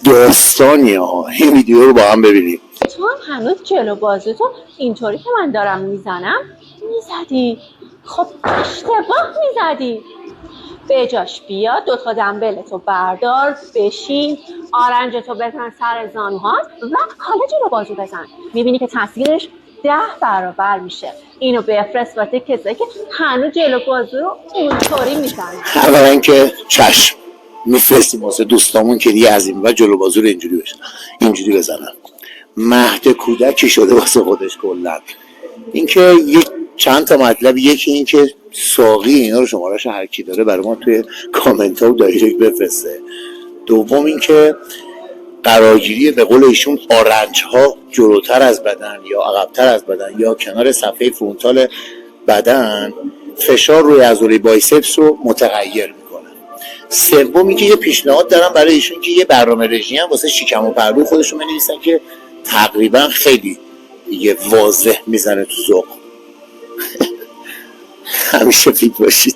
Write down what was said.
داستانی ها. این ویدیو رو با هم ببینیم. تو هم هنوز جلو بازوتو اینطوری که من دارم میزنم میزدی. خب اشتباه میزدی. به جاش بیا، دوتا دنبلتو بردار، بشین، آرنجتو بزن سر زانوهات و حالا جلو بازو بزن. میبینی که تاثیرش 10 برابر میشه. اینو بفرست واسه کسایی که هنوز جلو بازو رو اونطوری میزنن. اولا که چشم میفرستیم واسه دوستامون که دیگه از این و جلو بازو رو اینجوری بزنن. مهد کودکی شده واسه خودش کلا. اینکه یک چند تا مطلب، یکی این که ساقی اینا رو شماره‌اش هر کی داره برای ما توی کامنت ها و دایرکت بفرسته. دوم این که قرارگیری به قول ایشون آرنج ها جلوتر از بدن یا عقبتر از بدن یا کنار صفحه فرونتال بدن فشار روی عضله بایسپس رو متغیر میکنه. سوم اینکه یه پیشنهاد دارم برای ایشون که یه برنامه رژیم هم واسه شکم و پهلوی خودشون بنویسن که تقریبا خیلی دیگه واضح میزنه تو ذوق. همیشه فیت باشید.